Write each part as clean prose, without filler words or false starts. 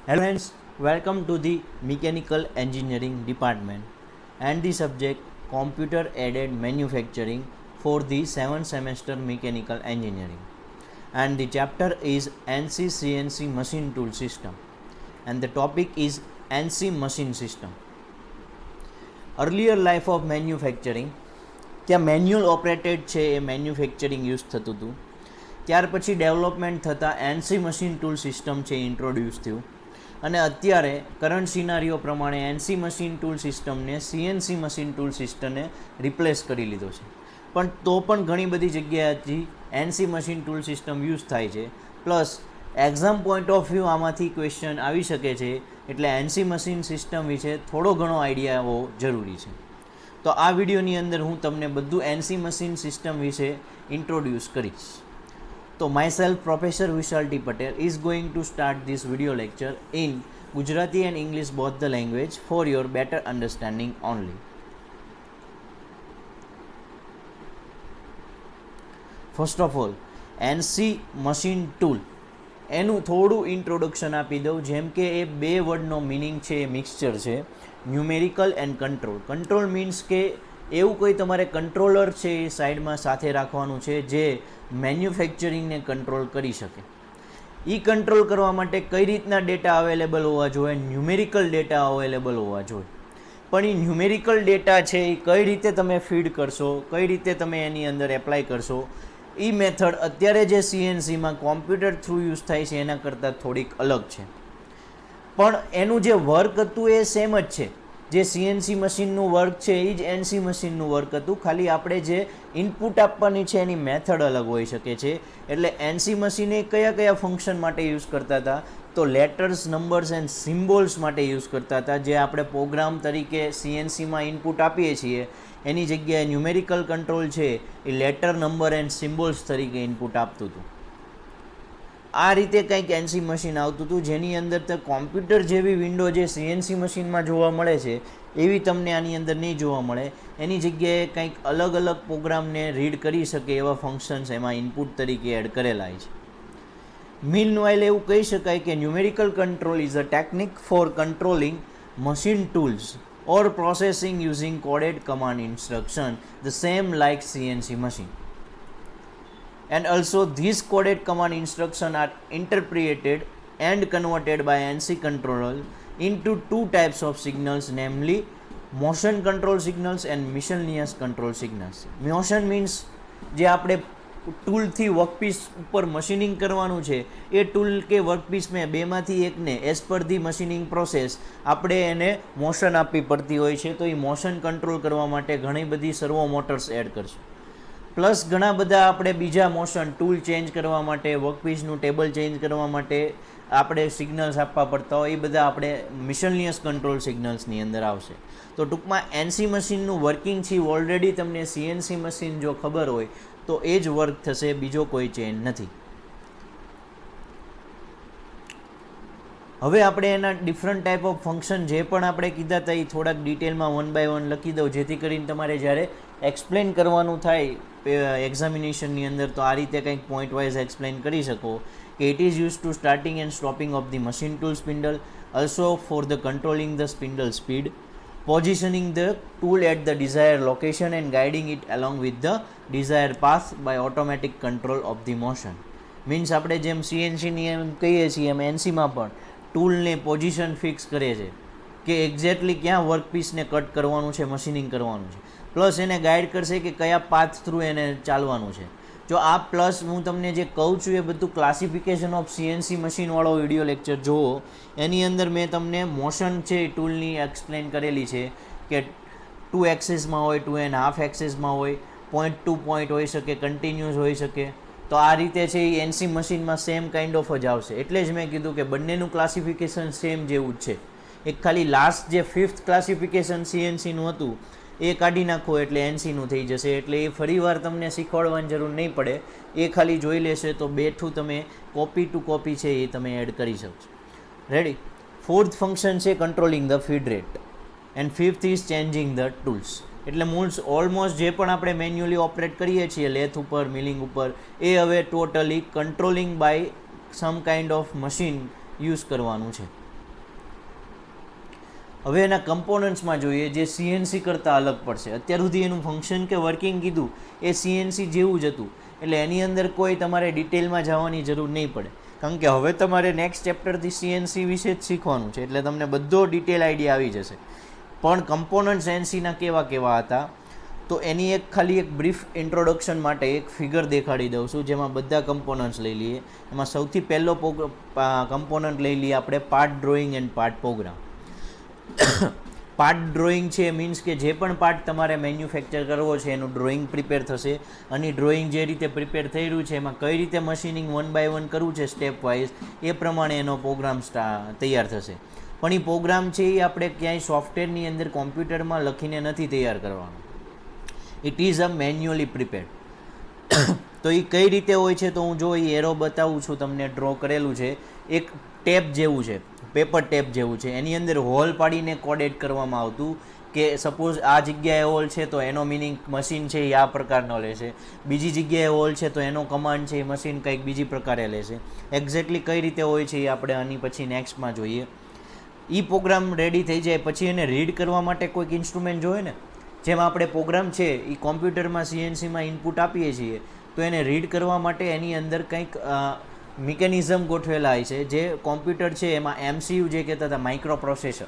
Hello friends, welcome to the Mechanical Engineering Department and the subject Computer Aided Manufacturing for the 7th semester Mechanical Engineering, and the chapter is NC CNC Machine Tool System and the topic is NC Machine System. Earlier life of manufacturing, ત્યાં manual operated છે એ manufacturing use થતું હતું. ત્યાર પછી development થતાં NC machine tool system છે introduce થયું અને અત્યારે કરંટ સિનારીઓ પ્રમાણે એનસી મશીન ટૂલ સિસ્ટમને સીએનસી મશીન ટૂલ સિસ્ટમને રિપ્લેસ કરી લીધો છે. પણ તો પણ ઘણી બધી જગ્યાએથી NC machine tool system use થાય છે. Plus exam point of view આમાંથી ક્વેશ્ચન આવી શકે છે, એટલે એનસી મશીન સિસ્ટમ વિશે થોડો ઘણો આઈડિયા હોવો જરૂરી છે. તો આ વિડીયોની અંદર હું તમને બધું એનસી મશીન સિસ્ટમ વિશે ઇન્ટ્રોડ્યુસ કરીશ. તો myself professor Vishal T Patel is going to start this video lecture in Gujarati and English both the language for your better understanding only. First of all, NC machine tool એનું થોડું introduction આપી દઉં. જેમ કે એ બે વર્ડનો મિનિંગ છે એ મિક્સચર છે, numerical and control. Control means કે એવું કોઈ તમારે કંટ્રોલર છે એ સાઈડમાં સાથે રાખવાનું છે જે મેન્યુફેક્ચરિંગને કંટ્રોલ કરી શકે. એ કંટ્રોલ કરવા માટે કઈ રીતના ડેટા અવેલેબલ હોવા જોઈએ? ન્યુમેરિકલ ડેટા અવેલેબલ હોવા જોઈએ. પણ એ ન્યુમેરિકલ ડેટા છે એ કઈ રીતે તમે ફીડ કરશો, કઈ રીતે તમે એની અંદર એપ્લાય કરશો, એ મેથડ અત્યારે જે સીએનસીમાં કોમ્પ્યુટર થ્રુ યુઝ થાય છે એના કરતાં થોડીક અલગ છે. પણ એનું જે વર્ક હતું એ સેમ જ છે. જે સીએનસી મશીનનું વર્ક છે એ જ એનસી મશીનનું વર્ક હતું, ખાલી આપણે જે ઇનપુટ આપવાની છે એની મેથડ અલગ હોઈ શકે છે. એટલે એનસી મશીને કયા ફંક્શન માટે યુઝ કરતા હતા? તો લેટર્સ, નંબર્સ એન્ડ સિમ્બોલ્સ માટે યુઝ કરતા હતા. જે આપણે પ્રોગ્રામ તરીકે સીએનસીમાં ઇનપુટ આપીએ છીએ એની જગ્યાએ ન્યુમેરિકલ કંટ્રોલ છે એ લેટર, નંબર એન્ડ સિમ્બોલ્સ તરીકે ઇનપુટ આપતું હતું. આ રીતે કંઈક એનસી મશીન આવતું હતું, જેની અંદર તો કોમ્પ્યુટર જેવી વિન્ડો જે સીએનસી મશીનમાં જોવા મળે છે એવી તમને આની અંદર નહીં જોવા મળે. એની જગ્યાએ કંઈક અલગ અલગ પ્રોગ્રામને રીડ કરી શકે એવા ફંક્શન્સ એમાં ઇનપુટ તરીકે એડ કરેલા છે. મીનવાઇલ એવું કહી શકાય કે numerical control is a technique for controlling machine tools or processing using coded command instruction, the same like CNC machine. And also these coded command instruction are interpreted and converted by NC controller into two types of signals, namely motion control signals and miscellaneous control signals. Motion means જે આપણે ટૂલથી workpiece ઉપર machining કરવાનું છે એ tool કે workpiece મેં બેમાંથી એકને as per the machining process આપણે એને મોશન આપવી પડતી હોય છે. તો એ મોશન કંટ્રોલ કરવા માટે ઘણી બધી સર્વો મોટર્સ એડ કરશું. પ્લસ ઘણા બધા આપણે બીજા મોશન ટૂલ ચેન્જ કરવા માટે, વર્કપીસનું ટેબલ ચેન્જ કરવા માટે આપણે સિગ્નલ્સ આપવા પડતા હોય, એ બધા આપણે મિસેલિનિયસ કંટ્રોલ સિગ્નલ્સની અંદર આવશે. તો ટૂંકમાં એનસી મશીનનું વર્કિંગ છે ઓલરેડી તમને સીએનસી મશીન જો ખબર હોય તો એ જ વર્ક થશે, બીજો કોઈ ચેન્જ નથી. હવે આપણે એના ડિફરન્ટ ટાઈપ ઓફ ફંક્શન જે પણ આપણે કીધા હતા એ થોડાક ડિટેલમાં વન બાય વન લખી દઉં, જેથી કરીને તમારે જ્યારે એક્સપ્લેન કરવાનું થાય એક્ઝામિનેશનની અંદર તો આ રીતે કંઈક પોઈન્ટ વાઇઝ એક્સપ્લેન કરી શકો કે it is use to starting and stopping of the machine tool spindle, also for the controlling the spindle speed, positioning the tool at the desired location and guiding it along with the desired path by automatic control of the motion. Means આપણે જેમ સીએનસીની એમ કહીએ છીએ એમ એનસીમાં પણ ટૂલને position fix કરે છે કે exactly ક્યાં વર્કપીસને cut કરવાનું છે, મશીનિંગ કરવાનું છે. પ્લસ એને ગાઈડ કરશે કે કયા પાથ થ્રુ એને ચાલવાનું છે. જો આ પ્લસ હું તમને જે કહું છું એ બધું ક્લાસિફિકેશન ઓફ સીએનસી મશીનવાળો વિડીયો લેક્ચર જુઓ, એની અંદર મેં તમને મોશન છે એ ટૂલની એક્સપ્લેન કરેલી છે કે 2 એક્સિસમાં હોય, 2.5 એક્સિસમાં હોય, પોઈન્ટ ટુ પોઈન્ટ હોઈ શકે, કન્ટિન્યુઅસ હોઈ શકે. તો આ રીતે છે એ એનસી મશીનમાં સેમ કાઇન્ડ ઓફ જ આવશે. એટલે જ મેં કીધું કે બંનેનું ક્લાસિફિકેશન સેમ જેવું જ છે. એક ખાલી લાસ્ટ જે 5th ક્લાસિફિકેશન સીએનસીનું હતું એ કાઢી નાખો એટલે એનસીનું થઈ જશે. એટલે એ ફરીવાર તમને શીખવાડવાની જરૂર નહીં પડે, એ ખાલી જોઈ લેશે તો બેઠું તમે કોપી ટુ કોપી છે એ તમે એડ કરી શકશો. રેડી? 4th ફંક્શન છે controlling the feed rate and 5th is changing the tools. એટલે મૂલ્સ ઓલમોસ્ટ જે પણ આપણે મેન્યુઅલી ઓપરેટ કરીએ છીએ લેથ ઉપર, મિલિંગ ઉપર, એ હવે totally controlling by some kind of machine use કરવાનું છે. હવે એના કમ્પોનન્ટ્સમાં જોઈએ જે સીએનસી કરતાં અલગ પડશે. અત્યાર સુધી એનું ફંક્શન કે વર્કિંગ કીધું એ સીએનસી જેવું જ હતું, એટલે એની અંદર કોઈ તમારે ડિટેલમાં જવાની જરૂર નહીં પડે, કારણ કે હવે તમારે નેક્સ્ટ ચેપ્ટરથી સીએનસી વિશે જ શીખવાનું છે, એટલે તમને બધો ડિટેલ આઈડિયા આવી જશે. પણ કમ્પોનન્ટ્સ એનસીના કેવા કેવા હતા તો એની એક ખાલી એક બ્રીફ ઇન્ટ્રોડક્શન માટે એક ફિગર દેખાડી દઉં છું, જેમાં બધા કમ્પોનન્ટ્સ લઈ લઈએ. એમાં સૌથી પહેલો કમ્પોનન્ટ લઈ લઈએ આપણે part drawing and part program. Part drawing છે મીન્સ કે જે પણ પાર્ટ તમારે મેન્યુફેક્ચર કરવો છે એનું ડ્રોઈંગ પ્રિપેર થશે, અને ડ્રોઈંગ જે રીતે પ્રિપેર થઈ રહ્યું છે એમાં કઈ રીતે મશીનિંગ 1 બાય 1 કરવું છે સ્ટેપ વાઇઝ, એ પ્રમાણે એનો પ્રોગ્રામ તૈયાર થશે. પણ એ પ્રોગ્રામ છે એ આપણે ક્યાંય સોફ્ટવેરની અંદર કોમ્પ્યુટરમાં લખીને નથી તૈયાર કરવાનો, it is a manually prepared. તો એ કઈ રીતે હોય છે તો હું જો એ એરો બતાવું છું તમને, ડ્રો કરેલું છે, એક ટેપ જેવું છે, પેપર ટેપ જેવું છે, એની અંદર હોલ પાડીને કોડેડ કરવામાં આવતું કે સપોઝ આ જગ્યાએ હોલ છે તો એનો મિનિંગ મશીન છે એ આ પ્રકારનો લેશે, બીજી જગ્યાએ હોલ છે તો એનો કમાન્ડ છે એ મશીન કંઈક બીજી પ્રકારે લેશે. એક્ઝેક્ટલી કઈ રીતે હોય છે એ આપણે આની પછી નેક્સ્ટમાં જોઈએ. એ પ્રોગ્રામ રેડી થઈ જાય પછી એને રીડ કરવા માટે કોઈક ઇન્સ્ટ્રુમેન્ટ જોઈએ ને, જેમ આપણે પ્રોગ્રામ છે એ કોમ્પ્યુટરમાં સીએનસીમાં ઇનપુટ આપીએ છીએ તો એને રીડ કરવા માટે એની અંદર કંઈક મિકેનિઝમ ગોઠવેલા હોય છે. જે કોમ્પ્યુટર છે એમાં એમસીયુ જે કહેતા હતા માઇક્રો પ્રોસેસર,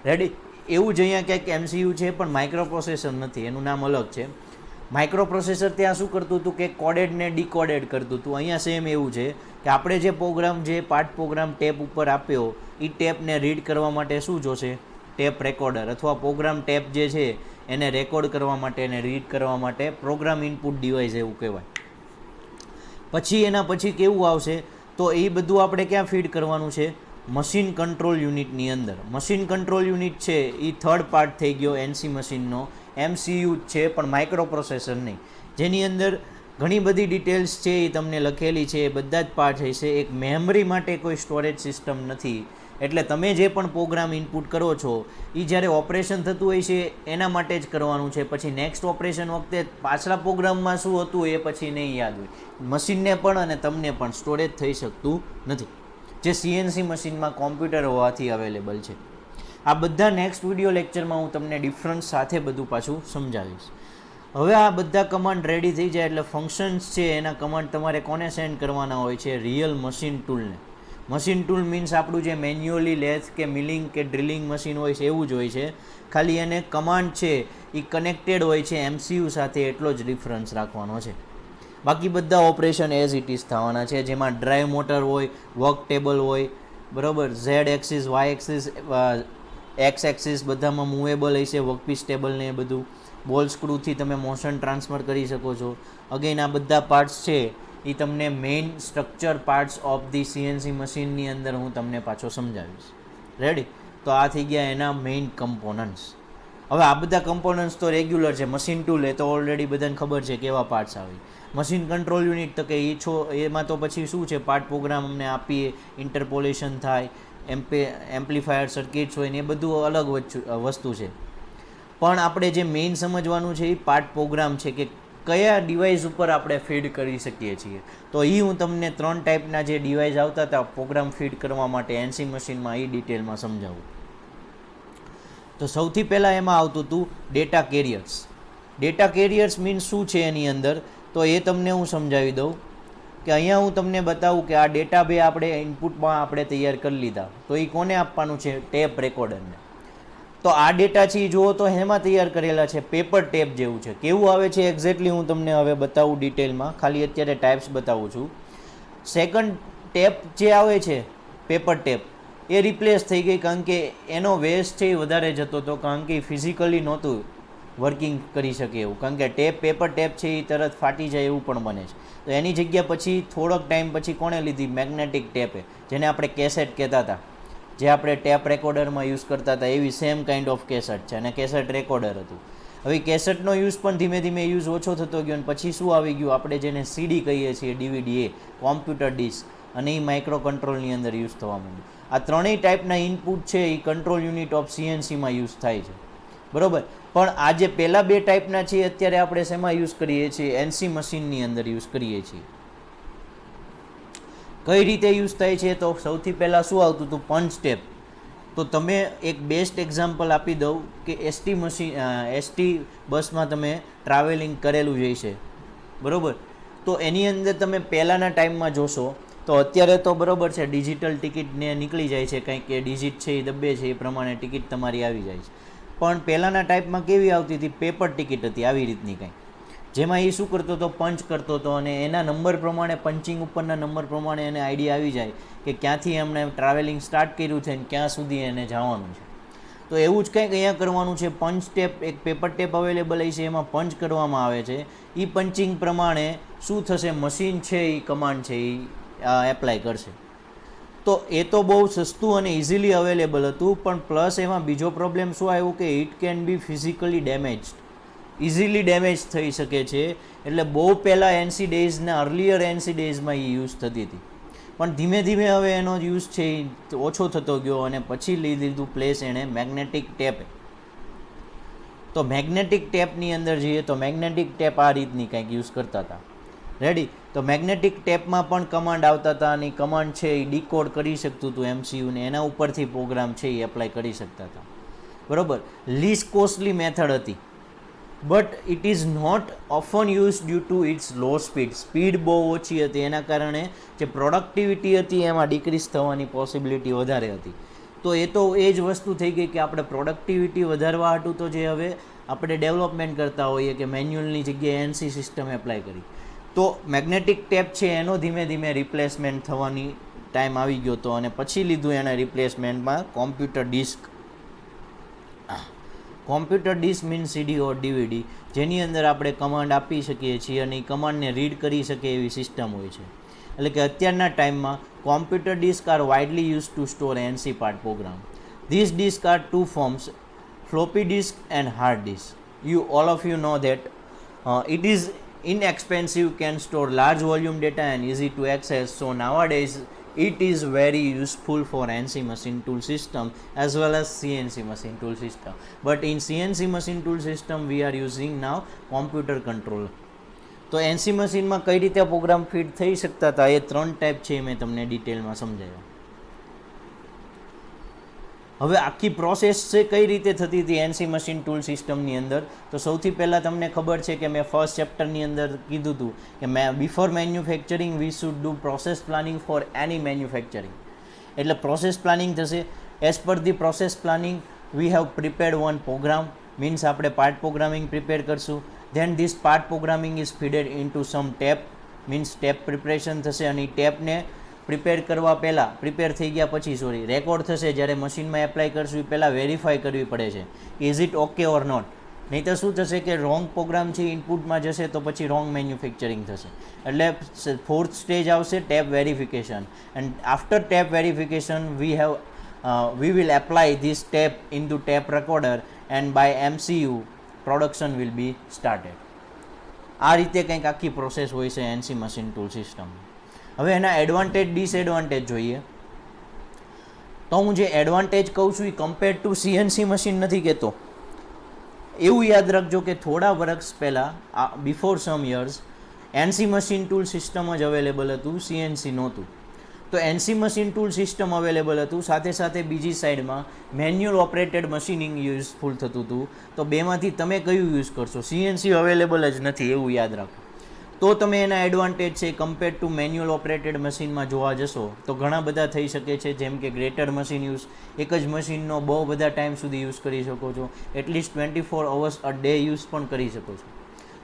રેડી, એવું જ અહીંયા ક્યાંક એમસીયુ છે પણ માઇક્રો પ્રોસેસર નથી, એનું નામ અલગ છે. માઇક્રો પ્રોસેસર ત્યાં શું કરતું હતું કે કોડેડ ને ડીકોડેડ કરતું હતું. અહીંયા સેમ એવું છે કે આપણે જે પ્રોગ્રામ જે પાર્ટ પ્રોગ્રામ ટેપ ઉપર આપ્યો એ ટેપને રીડ કરવા માટે શું જોશે, ટેપ રેકોર્ડર અથવા પ્રોગ્રામ ટેપ જે છે એને રેકોર્ડ કરવા માટે અને રીડ કરવા માટે પ્રોગ્રામ ઇનપુટ ડિવાઇસ એવું કહેવાય. પછી એના પછી કેવું આવશે તો એ બધું આપણે ક્યાં ફીડ કરવાનું છે, મશીન કંટ્રોલ યુનિટની અંદર. મશીન કંટ્રોલ યુનિટ છે એ થર્ડ પાર્ટ થઈ ગયો એનસી મશીનનો, એમસીયુ જ છે પણ માઇક્રો પ્રોસેસર નહીં, જેની અંદર ઘણી બધી ડિટેલ્સ છે એ તમને લખેલી છે, એ બધા જ પાર્ટ હશે. એક મેમરી માટે કોઈ સ્ટોરેજ સિસ્ટમ નથી, એટલે તમે જે પણ પ્રોગ્રામ ઇનપુટ કરો છો એ જ્યારે ઓપરેશન થતું હોય છે એના માટે જ કરવાનું છે. પછી નેક્સ્ટ ઓપરેશન વખતે પાછલા પ્રોગ્રામમાં શું હતું એ પછી નહીં યાદ હોય. મશીનને પણ અને તમને પણ સ્ટોરેજ થઈ શકતું નથી, જે સીએનસી મશીનમાં કોમ્પ્યુટર હોવાથી અવેલેબલ છે. આ બધા નેક્સ્ટ વિડીયો લેક્ચરમાં હું તમને ડિફરન્સ સાથે બધું પાછું સમજાવીશ. હવે આ બધા કમાન્ડ રેડી થઈ જાય એટલે ફંક્શન્સ છે એના કમાન્ડ તમારે કોને સેન્ડ કરવાના હોય છે, રિયલ મશીન ટૂલને. મશીન ટૂલ મીન્સ આપણું જે મેન્યુઅલી લેથ કે મિલિંગ કે ડ્રિલિંગ મશીન હોય છે એવું જ હોય છે, ખાલી એને કમાન્ડ છે એ કનેક્ટેડ હોય છે એમસીયુ સાથે, એટલો જ ડિફરન્સ રાખવાનો છે. બાકી બધા ઓપરેશન એઝ ઇટ ઇઝ થવાના છે, જેમાં ડ્રાઈવ મોટર હોય, વર્ક ટેબલ હોય, બરાબર, Z axis, Y axis, X axis બધામાં મૂવેબલ હશે, વર્કપીસ ટેબલ ને એ બધું. બોલ સ્ક્રૂથી તમે મોશન ટ્રાન્સફર કરી શકો છો. અગેન આ બધા પાર્ટ્સ છે એ તમને main structure parts of the CNC મશીનની અંદર હું તમને પાછો સમજાવીશ. રેડી? તો આ થઈ ગયા એના મેઇન કમ્પોનન્ટ્સ. હવે આ બધા કમ્પોનન્ટ્સ તો રેગ્યુલર છે. મશીન ટૂલ એ તો ઓલરેડી બધાને ખબર છે કેવા પાર્ટ્સ આવે. મશીન કંટ્રોલ યુનિટ તો કે એમાં તો પછી શું છે, પાર્ટ પ્રોગ્રામ અમને આપીએ, ઇન્ટરપોલેશન થાય, એમ્પ્લીફાયર સર્કિટ્સ હોય ને એ બધું અલગ વસ્તુ છે. પણ આપણે જે મેઇન સમજવાનું છે એ પાર્ટ પ્રોગ્રામ છે કે કયા ડિવાઇસ ઉપર આપણે ફીડ કરી શકીએ છીએ. તો એ હું તમને 3 ટાઈપના જે ડિવાઇસ આવતા હતા પ્રોગ્રામ ફીડ કરવા માટે એનસી મશીનમાં એ ડિટેલમાં સમજાવું. તો સૌથી પહેલાં એમાં આવતું હતું data carriers. Data carriers means શું છે એની અંદર, તો એ તમને હું સમજાવી દઉં કે અહીંયા હું તમને બતાવું કે આ ડેટા બે આપણે ઇનપુટમાં આપણે તૈયાર કરી લીધા, તો એ કોને આપવાનું છે, ટેપ રેકોર્ડરને. તો આ ડેટા છે એ જુઓ તો એમાં તૈયાર કરેલા છે, પેપર ટેપ જેવું છે. કેવું આવે છે એક્ઝેક્ટલી હું તમને હવે બતાવું ડિટેલમાં, ખાલી અત્યારે ટાઈપ્સ બતાવું છું. સેકન્ડ ટેપ જે આવે છે પેપર ટેપ એ રિપ્લેસ થઈ ગઈ, કારણ કે એનો વેસ્ટ છે એ વધારે જતો હતો, કારણ કે ફિઝિકલી નહોતું વર્કિંગ કરી શકે એવું, કારણ કે પેપર ટેપ છે એ તરત ફાટી જાય એવું પણ બને છે. તો એની જગ્યા પછી થોડોક ટાઈમ પછી કોણે લીધી, મેગ્નેટિક ટેપે, જેને આપણે કેસેટ કહેતા હતા, જે આપણે ટેપ રેકોર્ડરમાં યુઝ કરતા હતા એવી સેમ કાઇન્ડ ઓફ કેસેટ છે, અને કેસેટ રેકોર્ડર હતું. હવે કેસેટનો યુઝ પણ ધીમે ધીમે યુઝ ઓછો થતો ગયો, અને પછી શું આવી ગયું, આપણે જેને સીડી કહીએ છીએ, ડીવીડી, એ કોમ્પ્યુટર ડિસ્ક, અને એ માઇક્રો કંટ્રોલની અંદર યુઝ થવા માંડ્યું. આ ત્રણેય ટાઈપના ઇનપુટ છે એ કંટ્રોલ યુનિટ ઓફ સીએનસીમાં યુઝ થાય છે, બરાબર. પણ આ જે પહેલાં 2 ટાઈપના છે અત્યારે આપણે શેમાં યુઝ કરીએ છીએ, એનસી મશીનની અંદર યુઝ કરીએ છીએ. કઈ રીતે યુઝ થાય છે, તો સૌથી પહેલાં શું આવતું હતું, પંચ ટેપ. તો તમે એક બેસ્ટ એક્ઝામ્પલ આપી દઉં કે એસટી બસમાં તમે ટ્રાવેલિંગ કરેલું જ હશે, બરાબર. તો એની અંદર તમે પહેલાંના ટાઈમમાં જોશો તો અત્યારે તો બરાબર છે, ડિજિટલ ટિકિટને નીકળી જાય છે, કંઈક કે ડિજિટ છે એ દબ્બે છે એ પ્રમાણે ટિકિટ તમારી આવી જાય છે. પણ પહેલાંના ટાઈપમાં કેવી આવતી હતી? પેપર ટિકિટ હતી આવી રીતની કંઈક, જેમાં એ શું કરતો હતો? પંચ કરતો હતો અને એના નંબર પ્રમાણે, પંચિંગ ઉપરના નંબર પ્રમાણે એને આઈડિયા આવી જાય કે ક્યાંથી એમણે ટ્રાવેલિંગ સ્ટાર્ટ કર્યું છે અને ક્યાં સુધી એને જવાનું છે. તો એવું જ કંઈક અહીંયા કરવાનું છે. પંચ ટેપ, એક પેપર ટેપ અવેલેબલ છે, એમાં પંચ કરવામાં આવે છે. એ પંચિંગ પ્રમાણે શું થશે? મશીન છે એ કમાન્ડ છે એ એપ્લાય કરશે. તો એ તો બહુ સસ્તું અને ઇઝીલી અવેલેબલ હતું, પણ પ્લસ એમાં બીજો પ્રોબ્લેમ શું આવ્યો કે it can be physically damaged, easily damage થઈ શકે છે. એટલે બહુ પહેલાં એનસી ડેઝના, અર્લિયર એનસી ડેઝમાં એ યુઝ થતી હતી, પણ ધીમે ધીમે હવે એનો યુઝ છે એ ઓછો થતો ગયો અને પછી લઈ લીધું પ્લેસ એણે મેગ્નેટિક ટેપે. તો મેગ્નેટિક ટેપની અંદર જઈએ તો મેગ્નેટિક ટેપ આ રીતની કંઈક યુઝ કરતા હતા. રેડી? તો મેગ્નેટિક ટેપમાં પણ કમાન્ડ આવતા હતા અને કમાન્ડ છે એ ડીકોડ કરી શકતું હતું એમસીયુને, એના ઉપરથી પ્રોગ્રામ છે એ એપ્લાય કરી શકતા હતા, બરાબર. લીસ્ટ કોસ્ટલી મેથડ હતી, but it is not often use due to its low speed. Speed બહુ ઓછી હતી, એના કારણે જે પ્રોડક્ટિવિટી હતી એમાં ડિક્રીઝ થવાની પોસિબિલિટી વધારે હતી. તો એ જ વસ્તુ થઈ ગઈ કે આપણે પ્રોડક્ટિવિટી વધારવા હાટું તો જે હવે આપણે ડેવલપમેન્ટ કરતા હોઈએ કે મેન્યુઅલની જગ્યાએ એનસી સિસ્ટમ એપ્લાય કરી, તો મેગ્નેટિક ટેપ છે એનો ધીમે ધીમે રિપ્લેસમેન્ટ થવાની ટાઈમ આવી ગયો હતો અને પછી લીધું એના રિપ્લેસમેન્ટમાં computer disc. Computer disc means CD or DVD, જેની અંદર આપણે કમાન્ડ આપી શકીએ છીએ અને એ કમાન્ડને રીડ કરી શકીએ એવી સિસ્ટમ હોય છે. એટલે કે અત્યારના ટાઈમમાં computer disk are widely use to store NC part program. This disk are two forms, floppy disk and hard disk. All of you know that it is inexpensive, can store large volume data and easy to access. So nowadays it is very useful for NC machine tool system as well as CNC machine tool system. But in CNC machine tool system we are using now computer control. તો NC મશીનમાં કઈ રીતે programme feed થઈ શકતા હતા એ 3 type છે, મેં તમને ડિટેલમાં સમજાવ્યા. હવે આખી પ્રોસેસ છે કઈ રીતે થતી હતી એનસી મશીન ટૂલ સિસ્ટમની અંદર. તો સૌથી પહેલાં તમને ખબર છે કે મેં ફર્સ્ટ ચેપ્ટરની અંદર કીધું હતું કે before manufacturing we should do process planning for any manufacturing. એટલે પ્રોસેસ પ્લાનિંગ થશે. As per the process planning we have prepared one program, means આપણે પાર્ટ પ્રોગ્રામિંગ પ્રિપેર કરશું. Then this part programming is feeded into some tape, means tape preparation થશે અને એ ટેપને prepare કરવા પહેલાં, prepare થઈ ગયા પછી રેકોર્ડ થશે. જ્યારે મશીનમાં એપ્લાય કરશું એ પહેલાં વેરીફાઈ કરવી પડે છે, is it okay or not. નહીં તો શું થશે કે રોંગ પ્રોગ્રામ છે ઇનપુટમાં જશે તો પછી રોંગ મેન્યુફેક્ચરિંગ થશે. એટલે 4th સ્ટેજ આવશે tape verification, and after tape verification we will apply this tape into tape recorder and by MCU production will be started. આ રીતે કંઈક આખી પ્રોસેસ હોય છે એનસી મશીન ટૂલ સિસ્ટમ. હવે એના એડવાન્ટેજ ડિસએડવાન્ટેજ જોઈએ. તો હું જે એડવાન્ટેજ કહું છું એ કમ્પેર ટુ સીએનસી મશીન નથી કહેતો. એવું યાદ રાખજો કે થોડા વર્ષ પહેલાં, before some years, NC machine tool system જ અવેલેબલ હતું, સીએનસી નહોતું. તો NC machine tool system available હતું, સાથે સાથે બીજી સાઈડમાં મેન્યુઅલ ઓપરેટેડ મશીનિંગ યુઝફુલ થતું હતું. તો બેમાંથી તમે કયું યુઝ કરશો? સીએનસી અવેલેબલ જ નથી, એવું યાદ રાખો. તો તમે એના એડવાન્ટેજ છે કમ્પેર ટુ મેન્યુઅલ ઓપરેટેડ મશીનમાં જોવા જશો તો ઘણા બધા થઈ શકે છે. જેમ કે ગ્રેટર મશીન યુઝ, એક જ મશીનનો બહુ બધા ટાઈમ સુધી યુઝ કરી શકો છો, at least 24 hours a day use પણ કરી શકો છો.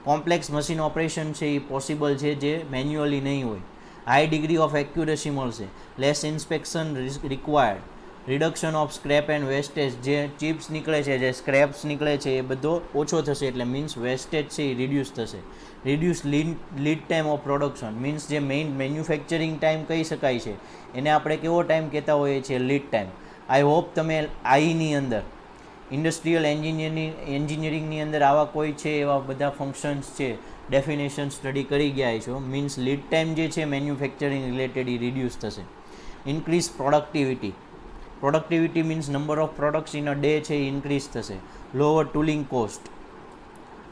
કોમ્પ્લેક્સ મશીન ઓપરેશન છે એ પોસિબલ છે જે મેન્યુઅલી નહીં હોય. હાઈ ડિગ્રી ઓફ એક્યુરેસી મળશે, less inspection required, reduction of scrap and wastage, જે ચિપ્સ નીકળે છે, જે સ્ક્રેપ્સ નીકળે છે એ બધો ઓછો થશે, એટલે મીન્સ વેસ્ટેજ છે એ રિડ્યુસ થશે. Reduce lead time of production, means જે મેઇન મેન્યુફેક્ચરિંગ ટાઈમ કહી શકાય છે એને આપણે કેવો ટાઈમ કહેતા હોઈએ છીએ? Lead time. આઈ હોપ તમે આઈની અંદર, ઇન્ડસ્ટ્રીયલ એન્જિનિયરિંગની અંદર આવા કોઈ છે એવા બધા ફંક્શન્સ છે, ડેફિનેશન સ્ટડી કરી ગયા છો. મીન્સ લીડ ટાઈમ જે છે મેન્યુફેક્ચરિંગ રિલેટેડ એ રિડ્યુસ થશે. Increase productivity means number of products in a day છે એ ઇન્ક્રીઝ થશે. Lower tooling cost,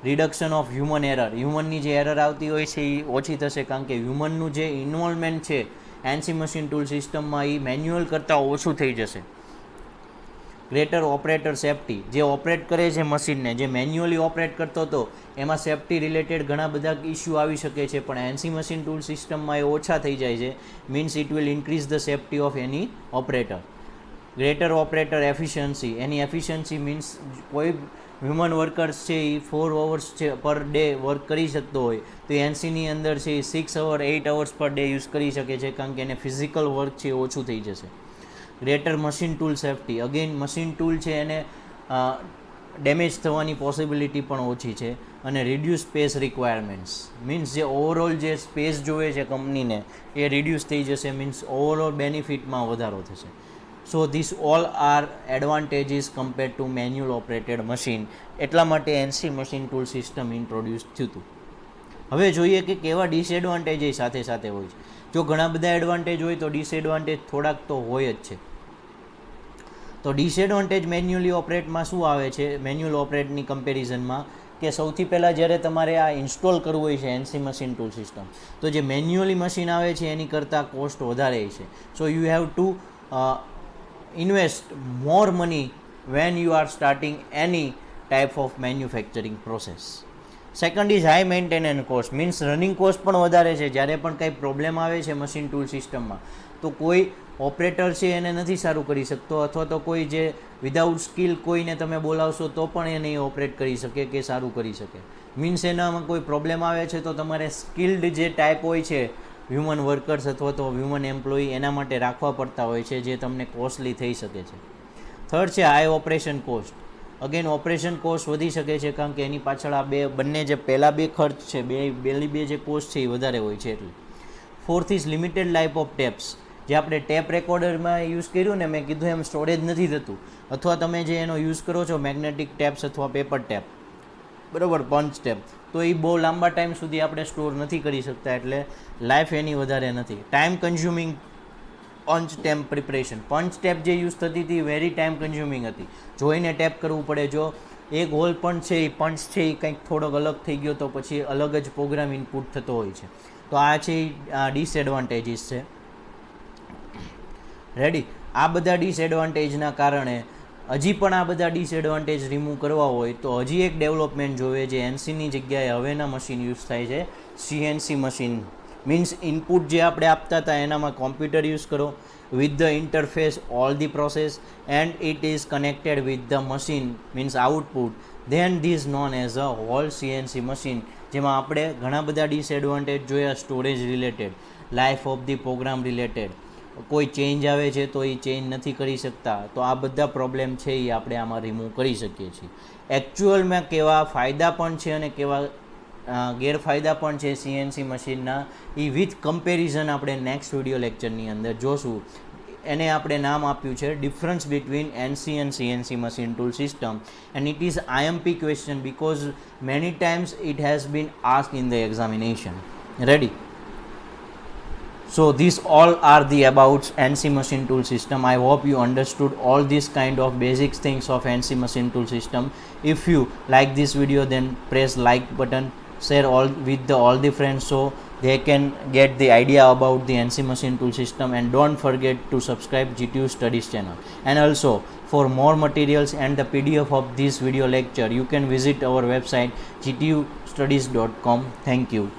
reduction of human error, હ્યુમનની જે એરર આવતી હોય છે એ ઓછી થશે, કારણ કે હ્યુમનનું જે ઇન્વોલ્વમેન્ટ છે એનસી મશીન ટૂલ સિસ્ટમમાં એ મેન્યુઅલ કરતાં ઓછું થઈ જશે. ગ્રેટર ઓપરેટર સેફ્ટી, જે ઓપરેટ કરે છે મશીનને, જે મેન્યુઅલી ઓપરેટ કરતો હતો એમાં સેફ્ટી રિલેટેડ ઘણા બધા ઇસ્યુ આવી શકે છે, પણ એનસી મશીન ટૂલ સિસ્ટમમાં એ ઓછા થઈ જાય છે. Means it will increase the safety of any operator. Greater operator efficiency, any efficiency means કોઈ હ્યુમન વર્કર્સ છે એ 4 અવર્સ છે પર ડે વર્ક કરી શકતો હોય તો એનસીની અંદર છે એ 6 અવર 8 અવર્સ પર ડે યુઝ કરી શકે છે, કારણ કે એને ફિઝિકલ વર્ક છે ઓછું થઈ જશે. Greater machine tool safety, again machine tool છે એને ડેમેજ થવાની પોસિબિલિટી પણ ઓછી છે. અને રિડ્યુસ સ્પેસ રિક્વાયરમેન્ટ્સ, મીન્સ જે ઓવરઓલ જે સ્પેસ જોઈએ છે કંપનીને એ રિડ્યુસ થઈ જશે, મીન્સ ઓવરઓલ બેનિફિટમાં વધારો થશે. So this all are advantages compare to manual operated machine. એટલા માટે NC machine tool system introduce થયું હતું. હવે જોઈએ કે કેવા ડિસએડવાન્ટેજીસ સાથે સાથે હોય છે. જો ઘણા બધા એડવાન્ટેજ હોય તો ડિસએડવાન્ટેજ થોડાક તો હોય જ છે. તો ડિસએડવાન્ટેજ મેન્યુઅલી ઓપરેટમાં શું આવે છે, મેન્યુઅલ ઓપરેટની કમ્પેરિઝનમાં, કે સૌથી પહેલાં જ્યારે તમારે આ ઇન્સ્ટોલ કરવું હોય છે એનસી મશીન ટૂલ સિસ્ટમ, તો જે મેન્યુઅલી મશીન આવે છે એની કરતાં કોસ્ટ વધારે છે. So you have to invest more money when you are starting any type of manufacturing process. Second is high maintenance cost, means running cost પણ વધારે છે. જ્યારે પણ કંઈ પ્રોબ્લેમ આવે છે મશીન ટૂલ સિસ્ટમમાં તો કોઈ ઓપરેટર છે એને નથી સારું કરી શકતો, અથવા તો કોઈ જે વિધાઉટ સ્કિલ કોઈને તમે બોલાવશો તો પણ એ નહીં ઓપરેટ કરી શકે કે સારું કરી શકે. મીન્સ એનામાં કોઈ પ્રોબ્લેમ આવે છે તો તમારે સ્કિલ્ડ જે ટાઈપ હોય છે હ્યુમન વર્કર્સ અથવા તો હ્યુમન એમ્પ્લોયી એના માટે રાખવા પડતા હોય છે, જે તમને કોસ્ટલી થઈ શકે છે. થર્ડ છે high operation cost. Again operation cost વધી શકે છે, કારણ કે એની પાછળ આ બંને જે પહેલાં બે ખર્ચ છે, બે જે કોસ્ટ છે એ વધારે હોય છે એટલે. Fourth is limited life of taps. જે આપણે ટેપ રેકોર્ડરમાં યુઝ કર્યું ને, મેં કીધું એમ સ્ટોરેજ નથી થતું, અથવા તમે જે એનો યુઝ કરો છો મેગ્નેટિક ટેપ્સ અથવા પેપર ટેપ, બરાબર, પંચ ટેપ, તો એ બહુ લાંબા ટાઈમ સુધી આપણે સ્ટોર નથી કરી શકતા, એટલે લાઈફ એની વધારે નથી. ટાઈમ કન્ઝ્યુમિંગ પંચ ટેપ પ્રિપરેશન, પંચ ટેપ જે યુઝ થતી હતી વેરી ટાઈમ કન્ઝ્યુમિંગ હતી, જોઈને ટેપ કરવું પડે. જો એક હોલ પણ છે એ પંચ છે એ કંઈક થોડોક અલગ થઈ ગયો તો પછી અલગ જ પ્રોગ્રામ ઇનપુટ થતો હોય છે. તો આ છે ડિસએડવાન્ટેજીસ છે. રેડી. આ બધા ડિસએડવાન્ટેજના કારણે હજી પણ આ બધા ડિસએડવાન્ટેજ રિમૂવ કરવા હોય તો હજી એક ડેવલપમેન્ટ જોવે, જે એનસીની જગ્યાએ હવેના મશીન યુઝ થાય છે, સીએનસી મશીન. મીન્સ ઇનપુટ જે આપણે આપતા હતા એનામાં કોમ્પ્યુટર યુઝ કરો with the interface all the process and it is connected with the machine, means output, then this known as a whole CNC machine. જેમાં આપણે ઘણા બધા ડિસએડવાન્ટેજ જોયા, storage related, life of the program related, કોઈ change આવે છે તો એ change નથી કરી શકતા. તો આ બધા પ્રોબ્લેમ છે એ આપણે આમાં રિમૂવ કરી શકીએ છીએ. એકચ્યુઅલમાં કેવા ફાયદા પણ છે અને કેવા ગેરફાયદા પણ છે સીએનસી મશીનના, એ વિથ કમ્પેરિઝન આપણે નેક્સ્ટ વિડીયો લેક્ચરની અંદર જોશું. એને આપણે નામ આપ્યું છે difference between NC and CNC machine tool system, and it is IMP question because many times it has been asked in the examination. Ready. So these all are the about NC machine tool system. I hope you understood all these kind of basic things of NC machine tool system. If you like this video, then press like button, share all the friends so they can get the idea about the NC machine tool system, and don't forget to subscribe GTU Studies channel. And also for more materials and the PDF of this video lecture, you can visit our website gtustudies.com. Thank you.